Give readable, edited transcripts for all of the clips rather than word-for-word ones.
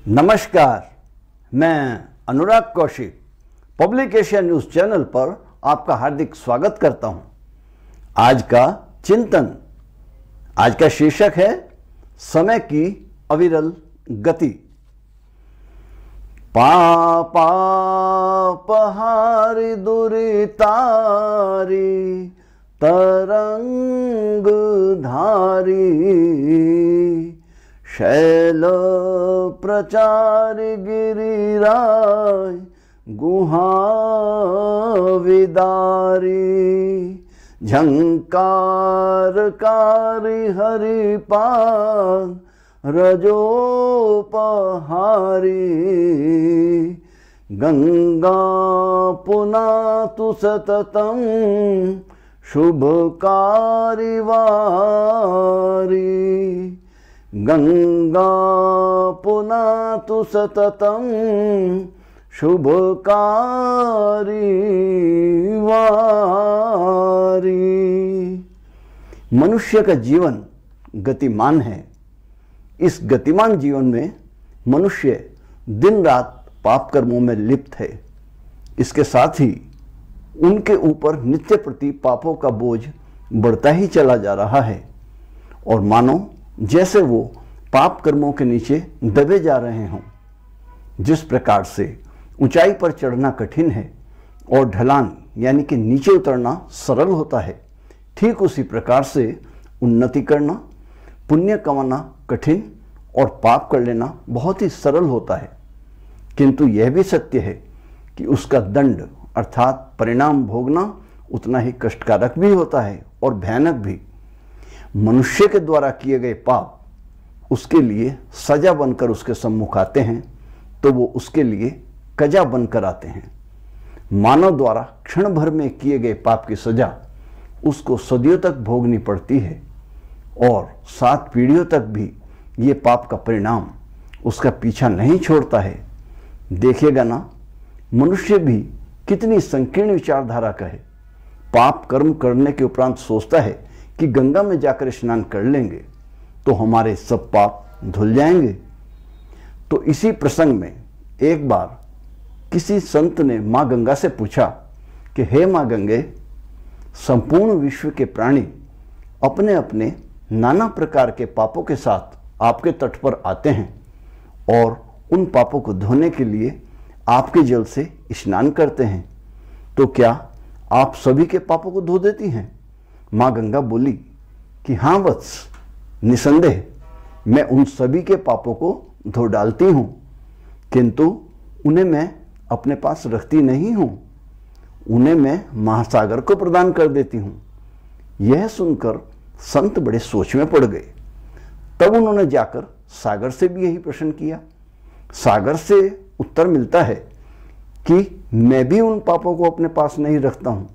नमस्कार, मैं Anurag Kaushik public Asia news channel पर आपका हार्दिक स्वागत करता हूं। आज का चिंतन, आज का शीर्षक है समय की अविरल गति। पापापहारी दुरितारी तरंग धारी शैल प्रचारि गिरिराय गुहा विदारी झंकारकारी हरिपाद रजोपहारी गंगा पुनातु सततम शुभकारी वारी गंगा पुनातु सततम शुभकारी वारी। मनुष्य का जीवन गतिमान है। इस गतिमान जीवन में मनुष्य दिन रात पाप कर्मों में लिप्त है। इसके साथ ही उनके ऊपर नित्य प्रति पापों का बोझ बढ़ता ही चला जा रहा है और मानो जैसे वो पाप कर्मों के नीचे दबे जा रहे हों। जिस प्रकार से ऊंचाई पर चढ़ना कठिन है और ढलान यानी कि नीचे उतरना सरल होता है, ठीक उसी प्रकार से उन्नति करना, पुण्य कमाना कठिन और पाप कर लेना बहुत ही सरल होता है। किंतु यह भी सत्य है कि उसका दंड अर्थात परिणाम भोगना उतना ही कष्टकारक भी होता है और भयानक भी। मनुष्य के द्वारा किए गए पाप उसके लिए सजा बनकर उसके सम्मुख आते हैं तो वो उसके लिए कजा बनकर आते हैं। मानव द्वारा क्षण भर में किए गए पाप की सजा उसको सदियों तक भोगनी पड़ती है और 7 पीढ़ियों तक भी ये पाप का परिणाम उसका पीछा नहीं छोड़ता है। देखिएगा ना, मनुष्य भी कितनी संकीर्ण विचारधारा का है। पाप कर्म करने के उपरांत सोचता है कि गंगा में जाकर स्नान कर लेंगे तो हमारे सब पाप धुल जाएंगे। तो इसी प्रसंग में एक बार किसी संत ने माँ गंगा से पूछा कि हे माँ गंगे, संपूर्ण विश्व के प्राणी अपने अपने नाना प्रकार के पापों के साथ आपके तट पर आते हैं और उन पापों को धोने के लिए आपके जल से स्नान करते हैं, तो क्या आप सभी के पापों को धो देती हैं? माँ गंगा बोली कि हाँ वत्स, निसंदेह मैं उन सभी के पापों को धो डालती हूँ, किंतु उन्हें मैं अपने पास रखती नहीं हूँ, उन्हें मैं महासागर को प्रदान कर देती हूँ। यह सुनकर संत बड़े सोच में पड़ गए। तब उन्होंने जाकर सागर से भी यही प्रश्न किया। सागर से उत्तर मिलता है कि मैं भी उन पापों को अपने पास नहीं रखता हूँ,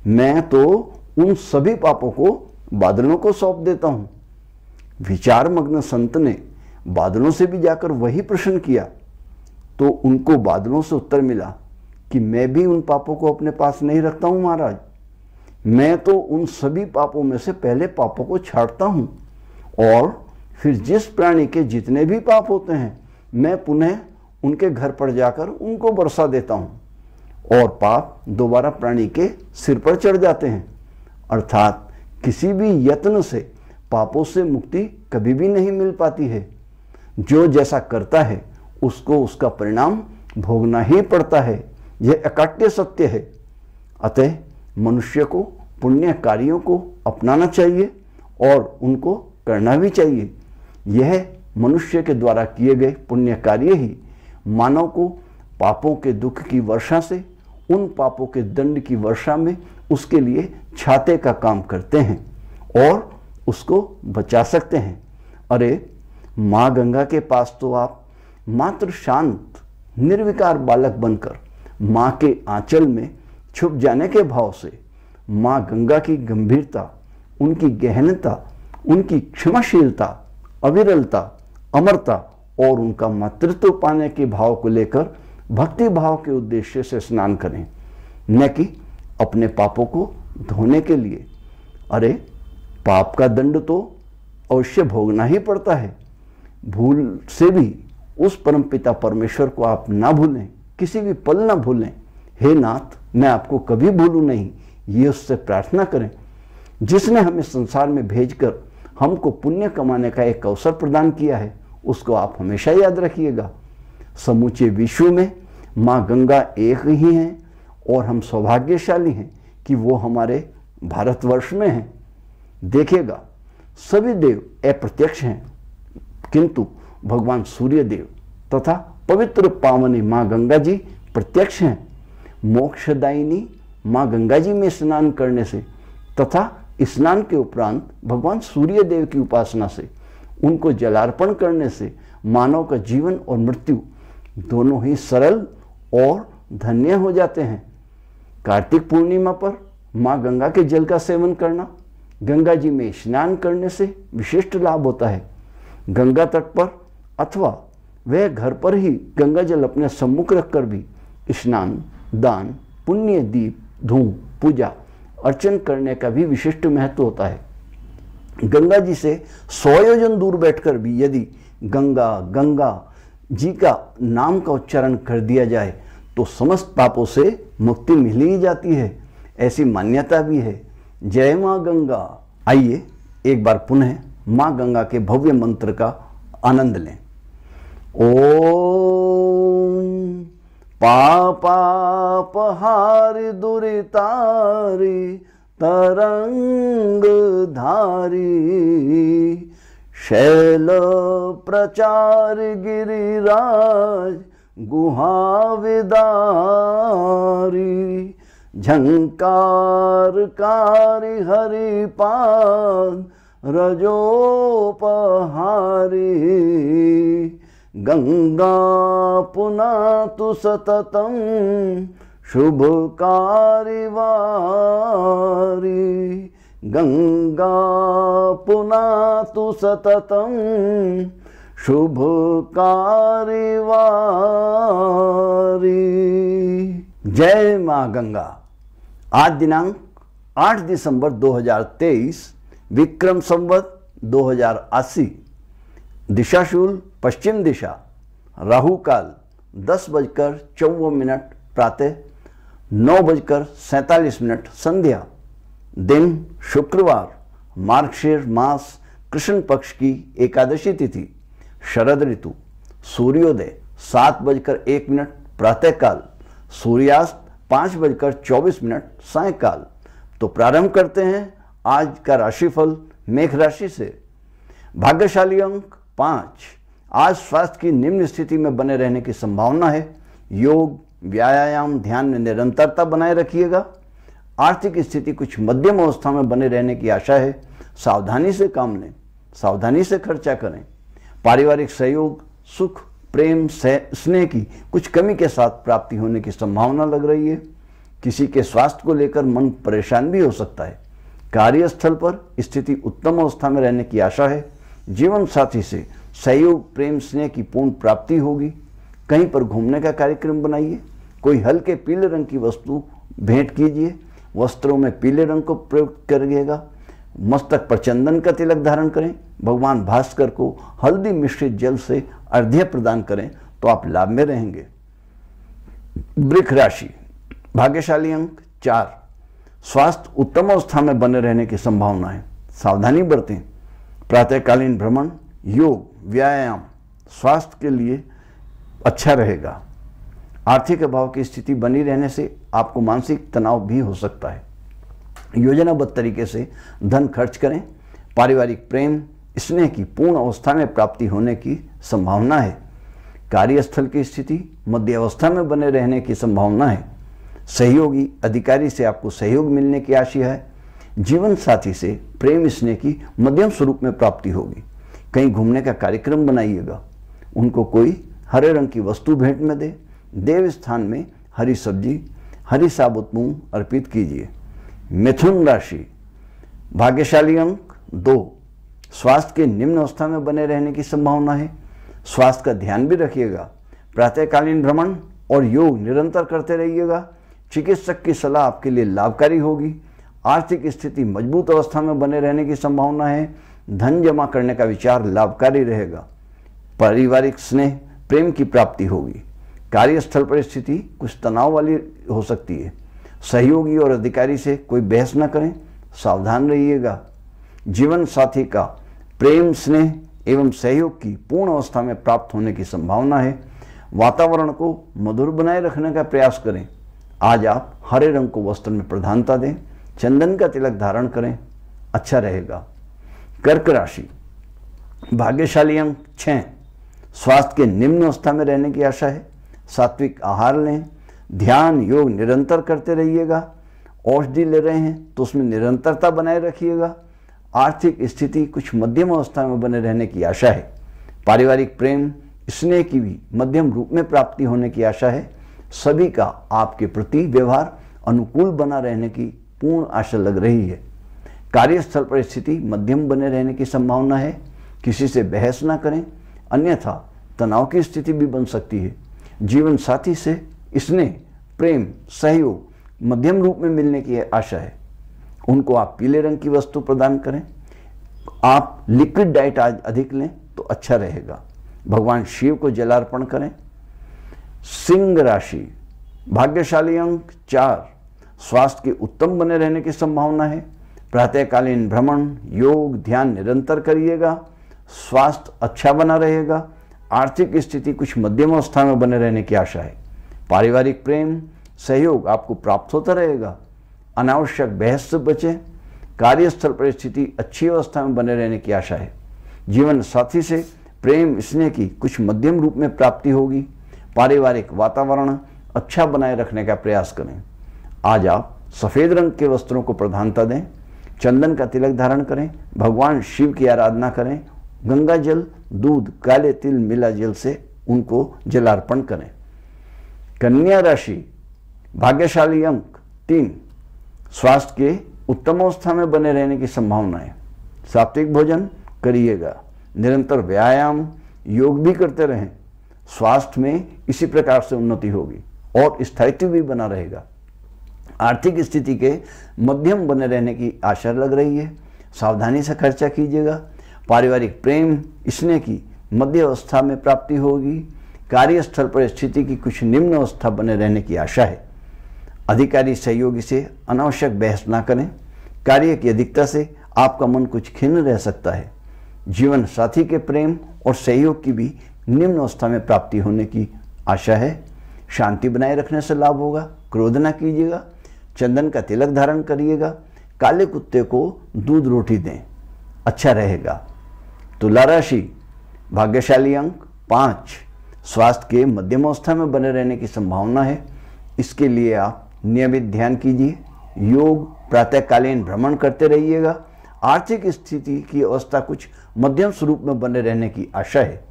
मैं तो उन सभी पापों को बादलों को सौंप देता हूँ। विचार मग्न संत ने बादलों से भी जाकर वही प्रश्न किया तो उनको बादलों से उत्तर मिला कि मैं भी उन पापों को अपने पास नहीं रखता हूँ महाराज, मैं तो उन सभी पापों में से पहले पापों को छाड़ता हूँ और फिर जिस प्राणी के जितने भी पाप होते हैं मैं पुनः उनके घर पर जाकर उनको बरसा देता हूँ और पाप दोबारा प्राणी के सिर पर चढ़ जाते हैं। अर्थात किसी भी यत्न से पापों से मुक्ति कभी भी नहीं मिल पाती है। जो जैसा करता है उसको उसका परिणाम भोगना ही पड़ता है। यह अकाट्य सत्य है। अतः मनुष्य को पुण्य कार्यों को अपनाना चाहिए और उनको करना भी चाहिए। यह मनुष्य के द्वारा किए गए पुण्य कार्य ही मानव को पापों के दुख की वर्षा से उन पापों के दंड की वर्षा में उसके लिए छाते का काम करते हैं और उसको बचा सकते हैं। अरे माँ गंगा के पास तो आप मात्र शांत निर्विकार बालक बनकर माँ के आंचल में छुप जाने के भाव से माँ गंगा की गंभीरता, उनकी गहनता, उनकी क्षमाशीलता, अविरलता, अमरता और उनका मातृत्व पाने के भाव को लेकर भक्ति भाव के उद्देश्य से स्नान करें, न कि अपने पापों को धोने के लिए। अरे पाप का दंड तो अवश्य भोगना ही पड़ता है। भूल से भी उस परमपिता परमेश्वर को आप ना भूलें, किसी भी पल ना भूलें। हे नाथ, मैं आपको कभी भूलूं नहीं, ये उससे प्रार्थना करें, जिसने हमें संसार में भेजकर हमको पुण्य कमाने का एक अवसर प्रदान किया है, उसको आप हमेशा याद रखिएगा। समूचे विश्व में माँ गंगा एक ही हैं और हम सौभाग्यशाली हैं कि वो हमारे भारतवर्ष में हैं। देखिएगा, सभी देव अप्रत्यक्ष हैं, किंतु भगवान सूर्य देव तथा पवित्र पावनी माँ गंगा जी प्रत्यक्ष हैं। मोक्षदायिनी माँ गंगा जी में स्नान करने से तथा स्नान के उपरांत भगवान सूर्य देव की उपासना से, उनको जलार्पण करने से मानव का जीवन और मृत्यु दोनों ही सरल और धन्य हो जाते हैं। कार्तिक पूर्णिमा पर माँ गंगा के जल का सेवन करना, गंगा जी में स्नान करने से विशिष्ट लाभ होता है। गंगा तट पर अथवा वह घर पर ही गंगा जल अपने सम्मुख रखकर भी स्नान, दान, पुण्य, दीप, धूम, पूजा अर्चन करने का भी विशिष्ट महत्व होता है। गंगा जी से 100 योजन दूर बैठकर भी यदि गंगा गंगा जी का नाम का उच्चारण कर दिया जाए तो समस्त पापों से मुक्ति मिल ही जाती है, ऐसी मान्यता भी है। जय माँ गंगा। आइए एक बार पुनः माँ गंगा के भव्य मंत्र का आनंद लें। ओम पापापहारि दुरितारि तरंग धारी, शैल प्रचार गिरिराज गुहा विदारी, झंकारकारी हरिपाद रजोपहारी, गंगा पुनातु सततम शुभकारिवारी, गंगा पुनातु सततम शुभकारिवारी। जय माँ गंगा। आज दिनांक 8 दिसंबर 2023, विक्रम संवत 2080, दिशाशूल पश्चिम दिशा, राहु काल 10:54 प्रातः, 9:47 संध्या, दिन शुक्रवार, मार्गशीर मास कृष्ण पक्ष की एकादशी तिथि, शरद ऋतु, सूर्योदय 7:01 प्रातःकाल, सूर्यास्त 5:24 सायंकाल। तो प्रारंभ करते हैं आज का राशिफल मेष राशि से। भाग्यशाली अंक 5। आज स्वास्थ्य की निम्न स्थिति में बने रहने की संभावना है। योग, व्यायाम, ध्यान में निरंतरता बनाए रखिएगा। आर्थिक स्थिति कुछ मध्यम अवस्था में बने रहने की आशा है। सावधानी से काम लें, सावधानी से खर्चा करें। पारिवारिक सहयोग, सुख, प्रेम, स्नेह की कुछ कमी के साथ प्राप्ति होने की संभावना लग रही है। किसी के स्वास्थ्य को लेकर मन परेशान भी हो सकता है। कार्यस्थल पर स्थिति उत्तम अवस्था में रहने की आशा है। जीवन साथी से सहयोग, प्रेम, स्नेह की पूर्ण प्राप्ति होगी। कहीं पर घूमने का कार्यक्रम बनाइए। कोई हल्के पीले रंग की वस्तु भेंट कीजिए। वस्त्रों में पीले रंग को प्रयोग करिएगा। मस्तक पर चंदन का तिलक धारण करें। भगवान भास्कर को हल्दी मिश्रित जल से अर्घ्य प्रदान करें तो आप लाभ में रहेंगे। वृष राशि। भाग्यशाली अंक 4। स्वास्थ्य उत्तम अवस्था में बने रहने की संभावना है। सावधानी बरतें। प्रातःकालीन भ्रमण, योग, व्यायाम स्वास्थ्य के लिए अच्छा रहेगा। आर्थिक अभाव की स्थिति बनी रहने से आपको मानसिक तनाव भी हो सकता है। योजनाबद्ध तरीके से धन खर्च करें। पारिवारिक प्रेम, स्नेह की पूर्ण अवस्था में प्राप्ति होने की संभावना है। कार्यस्थल की स्थिति मध्य अवस्था में बने रहने की संभावना है। सहयोगी अधिकारी से आपको सहयोग मिलने की आशा है। जीवन साथी से प्रेम, स्नेह की मध्यम स्वरूप में प्राप्ति होगी। कहीं घूमने का कार्यक्रम बनाइएगा। उनको कोई हरे रंग की वस्तु भेंट में दे। देव स्थान में हरी सब्जी, हरी साबुत मूंग अर्पित कीजिए। मिथुन राशि। भाग्यशाली अंक 2। स्वास्थ्य के निम्न अवस्था में बने रहने की संभावना है। स्वास्थ्य का ध्यान भी रखिएगा। प्रातःकालीन भ्रमण और योग निरंतर करते रहिएगा। चिकित्सक की सलाह आपके लिए लाभकारी होगी। आर्थिक स्थिति मजबूत अवस्था में बने रहने की संभावना है। धन जमा करने का विचार लाभकारी रहेगा। पारिवारिक स्नेह प्रेम की प्राप्ति होगी। कार्यस्थल पर स्थिति कुछ तनाव वाली हो सकती है। सहयोगी और अधिकारी से कोई बहस न करें, सावधान रहिएगा। जीवन साथी का प्रेम, स्नेह एवं सहयोग की पूर्ण अवस्था में प्राप्त होने की संभावना है। वातावरण को मधुर बनाए रखने का प्रयास करें। आज आप हरे रंग को वस्त्र में प्रधानता दें, चंदन का तिलक धारण करें, अच्छा रहेगा। कर्क राशि, भाग्यशाली अंक 6। स्वास्थ्य के निम्न अवस्था में रहने की आशा है। सात्विक आहार लें, ध्यान योग निरंतर करते रहिएगा। औषधि ले रहे हैं तो उसमें निरंतरता बनाए रखिएगा। आर्थिक स्थिति कुछ मध्यम अवस्था में बने रहने की आशा है। पारिवारिक प्रेम, स्नेह की भी मध्यम रूप में प्राप्ति होने की आशा है। सभी का आपके प्रति व्यवहार अनुकूल बना रहने की पूर्ण आशा लग रही है। कार्यस्थल पर स्थिति मध्यम बने रहने की संभावना है। किसी से बहस ना करें, अन्यथा तनाव की स्थिति भी बन सकती है। जीवन साथी से स्नेह, प्रेम, सहयोग मध्यम रूप में मिलने की आशा है। उनको आप पीले रंग की वस्तु प्रदान करें। आप लिक्विड डाइट आज अधिक लें तो अच्छा रहेगा। भगवान शिव को जलार्पण करें। सिंह राशि, भाग्यशाली अंक 4। स्वास्थ्य के उत्तम बने रहने की संभावना है। प्रातःकालीन भ्रमण, योग, ध्यान निरंतर करिएगा। स्वास्थ्य अच्छा बना रहेगा। आर्थिक स्थिति कुछ मध्यम अवस्था में बने रहने की आशा है। पारिवारिक प्रेम, सहयोग आपको प्राप्त होता रहेगा। अनावश्यक बहस से बचें। कार्यस्थल पर स्थिति अच्छी अवस्था में बने रहने की आशा है। जीवन साथी से प्रेम, स्नेह की कुछ मध्यम रूप में प्राप्ति होगी। पारिवारिक वातावरण अच्छा बनाए रखने का प्रयास करें। आज आप सफेद रंग के वस्त्रों को प्रधानता दें, चंदन का तिलक धारण करें, भगवान शिव की आराधना करें, गंगा जल, दूध, काले तिल मिला जल से उनको जलार्पण करें। कन्या राशि, भाग्यशाली अंक 3। स्वास्थ्य के उत्तम अवस्था में बने रहने की संभावना है। सात्विक भोजन करिएगा। निरंतर व्यायाम, योग भी करते रहें। स्वास्थ्य में इसी प्रकार से उन्नति होगी और स्थायित्व भी बना रहेगा। आर्थिक स्थिति के मध्यम बने रहने की आशा लग रही है। सावधानी से खर्चा कीजिएगा। पारिवारिक प्रेम, स्नेह की मध्य अवस्था में प्राप्ति होगी। कार्यस्थल पर स्थिति की कुछ निम्न अवस्था बने रहने की आशा है। अधिकारी सहयोगी से अनावश्यक बहस ना करें। कार्य की अधिकता से आपका मन कुछ खिन्न रह सकता है। जीवन साथी के प्रेम और सहयोग की भी निम्न अवस्था में प्राप्ति होने की आशा है। शांति बनाए रखने से लाभ होगा। क्रोध न कीजिएगा। चंदन का तिलक धारण करिएगा। काले कुत्ते को दूध रोटी दें, अच्छा रहेगा। तुला राशि, भाग्यशाली अंक 5। स्वास्थ्य के मध्यम अवस्था में बने रहने की संभावना है। इसके लिए आप नियमित ध्यान कीजिए। योग, प्रातःकालीन भ्रमण करते रहिएगा। आर्थिक स्थिति की अवस्था कुछ मध्यम स्वरूप में बने रहने की आशा है।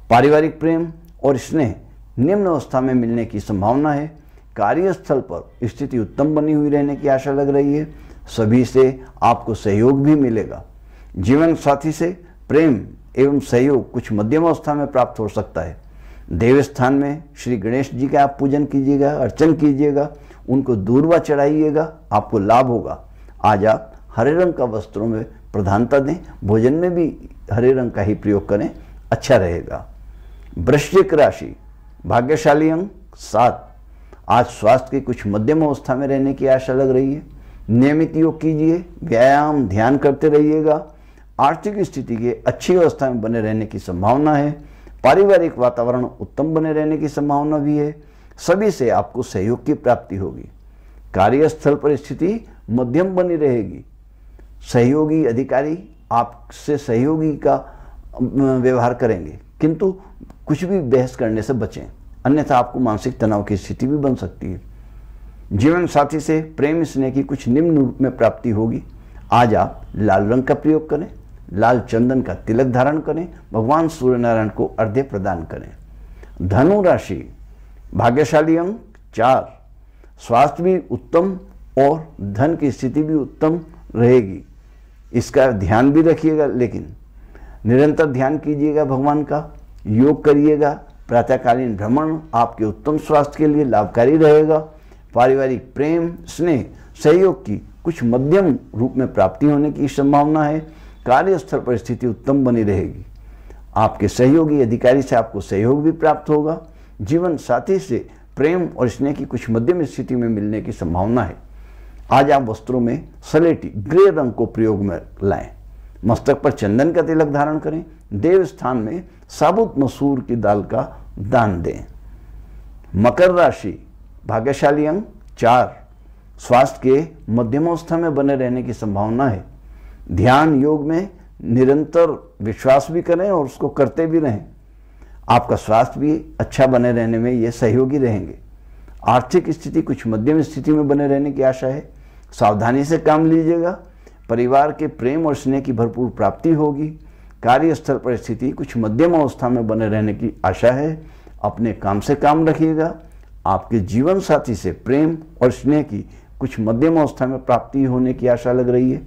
पारिवारिक प्रेम और स्नेह निम्न अवस्था में मिलने की संभावना है। कार्यस्थल पर स्थिति उत्तम बनी हुई रहने की आशा लग रही है। सभी से आपको सहयोग भी मिलेगा। जीवन साथी से प्रेम एवं सहयोग कुछ मध्यम अवस्था में प्राप्त हो सकता है। देवस्थान में श्री गणेश जी का आप पूजन कीजिएगा, अर्चन कीजिएगा, उनको दूर्वा चढ़ाइएगा, आपको लाभ होगा। आज आप हरे रंग का वस्त्रों में प्रधानता दें। भोजन में भी हरे रंग का ही प्रयोग करें, अच्छा रहेगा। वृश्चिक राशि, भाग्यशाली अंक 7। आज स्वास्थ्य की कुछ मध्यम अवस्था में रहने की आशा लग रही है। नियमित योग कीजिए, व्यायाम, ध्यान करते रहिएगा। आर्थिक स्थिति के अच्छी अवस्था में बने रहने की संभावना है। पारिवारिक वातावरण उत्तम बने रहने की संभावना भी है। सभी से आपको सहयोग की प्राप्ति होगी। कार्यस्थल पर स्थिति मध्यम बनी रहेगी। सहयोगी अधिकारी आपसे सहयोगी का व्यवहार करेंगे, किंतु कुछ भी बहस करने से बचें, अन्यथा आपको मानसिक तनाव की स्थिति भी बन सकती है। जीवन साथी से प्रेम स्नेह की कुछ निम्न रूप में प्राप्ति होगी। आज आप लाल रंग का प्रयोग करें, लाल चंदन का तिलक धारण करें, भगवान सूर्य नारायण को अर्घ्य प्रदान करें। धनु राशि, भाग्यशाली अंक 4। स्वास्थ्य भी उत्तम और धन की स्थिति भी उत्तम रहेगी। इसका ध्यान भी रखिएगा, लेकिन निरंतर ध्यान कीजिएगा भगवान का। योग करिएगा। प्रातःकालीन भ्रमण आपके उत्तम स्वास्थ्य के लिए लाभकारी रहेगा। पारिवारिक प्रेम, स्नेह, सहयोग की कुछ मध्यम रूप में प्राप्ति होने की संभावना है। कार्यस्थल पर स्थिति उत्तम बनी रहेगी। आपके सहयोगी अधिकारी से आपको सहयोग भी प्राप्त होगा। जीवन साथी से प्रेम और स्नेह की कुछ मध्यम स्थिति में मिलने की संभावना है। आज आप वस्त्रों में सलेटी ग्रे रंग को प्रयोग में लाएं। मस्तक पर चंदन का तिलक धारण करें। देव स्थान में साबुत मसूर की दाल का दान दें। मकर राशि, भाग्यशाली अंक 4। स्वास्थ्य के मध्यमावस्था में बने रहने की संभावना है। ध्यान योग में निरंतर विश्वास भी करें और उसको करते भी रहें। आपका स्वास्थ्य भी अच्छा बने रहने में ये सहयोगी रहेंगे। आर्थिक स्थिति कुछ मध्यम स्थिति में बने रहने की आशा है। सावधानी से काम लीजिएगा। परिवार के प्रेम और स्नेह की भरपूर प्राप्ति होगी। कार्यस्थल पर स्थिति कुछ मध्यम अवस्था में बने रहने की आशा है। अपने काम से काम रखिएगा। आपके जीवन साथी से प्रेम और स्नेह की कुछ मध्यम अवस्था में प्राप्ति होने की आशा लग रही है।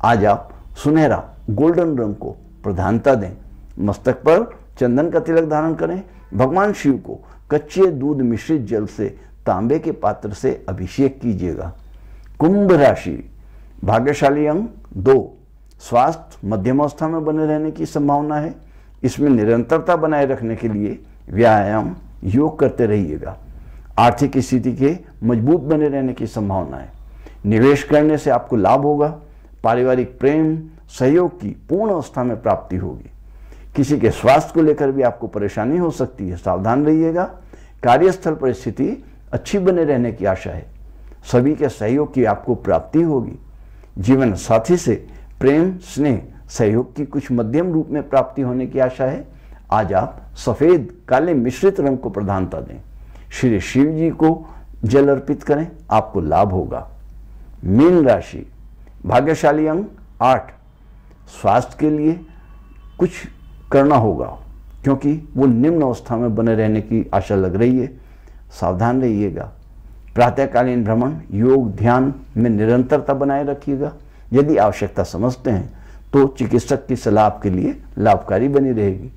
आज आप सुनहरा गोल्डन रंग को प्रधानता दें। मस्तक पर चंदन का तिलक धारण करें। भगवान शिव को कच्चे दूध मिश्रित जल से तांबे के पात्र से अभिषेक कीजिएगा। कुंभ राशि, भाग्यशाली अंक 2। स्वास्थ्य मध्यम अवस्था में बने रहने की संभावना है। इसमें निरंतरता बनाए रखने के लिए व्यायाम योग करते रहिएगा। आर्थिक स्थिति के मजबूत बने रहने की संभावना है। निवेश करने से आपको लाभ होगा। पारिवारिक प्रेम सहयोग की पूर्ण अवस्था में प्राप्ति होगी। किसी के स्वास्थ्य को लेकर भी आपको परेशानी हो सकती है, सावधान रहिएगा। कार्यस्थल पर स्थिति अच्छी बने रहने की आशा है। सभी के सहयोग की आपको प्राप्ति होगी। जीवन साथी से प्रेम स्नेह सहयोग की कुछ मध्यम रूप में प्राप्ति होने की आशा है। आज आप सफेद काले मिश्रित रंग को प्रधानता दें। श्री शिव जी को जल अर्पित करें, आपको लाभ होगा। मीन राशि, भाग्यशाली अंक 8। स्वास्थ्य के लिए कुछ करना होगा क्योंकि वो निम्न अवस्था में बने रहने की आशा लग रही है। सावधान रहिएगा। प्रातःकालीन भ्रमण योग ध्यान में निरंतरता बनाए रखिएगा। यदि आवश्यकता समझते हैं तो चिकित्सक की सलाह आपके लिए लाभकारी बनी रहेगी।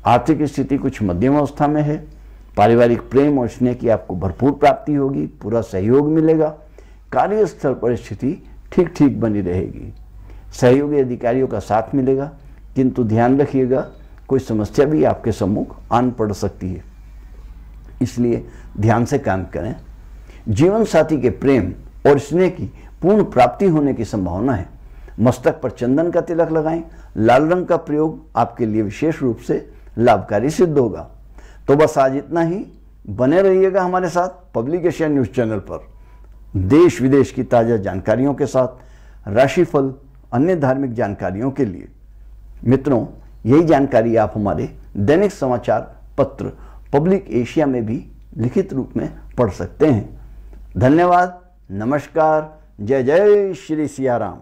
आर्थिक स्थिति कुछ मध्यम अवस्था में है। पारिवारिक प्रेम और स्नेह की आपको भरपूर प्राप्ति होगी। पूरा सहयोग मिलेगा। कार्यस्थल पर स्थिति ठीक ठीक बनी रहेगी। सहयोगी अधिकारियों का साथ मिलेगा, किंतु ध्यान रखिएगा कोई समस्या भी आपके सम्मुख आन पड़ सकती है, इसलिए ध्यान से काम करें। जीवन साथी के प्रेम और स्नेह की पूर्ण प्राप्ति होने की संभावना है। मस्तक पर चंदन का तिलक लगाएं। लाल रंग का प्रयोग आपके लिए विशेष रूप से लाभकारी सिद्ध होगा। तो बस आज इतना ही। बने रहिएगा हमारे साथ पब्लिक एशिया न्यूज चैनल पर देश विदेश की ताज़ा जानकारियों के साथ राशिफल अन्य धार्मिक जानकारियों के लिए। मित्रों, यही जानकारी आप हमारे दैनिक समाचार पत्र पब्लिक एशिया में भी लिखित रूप में पढ़ सकते हैं। धन्यवाद। नमस्कार। जय जय श्री सिया राम।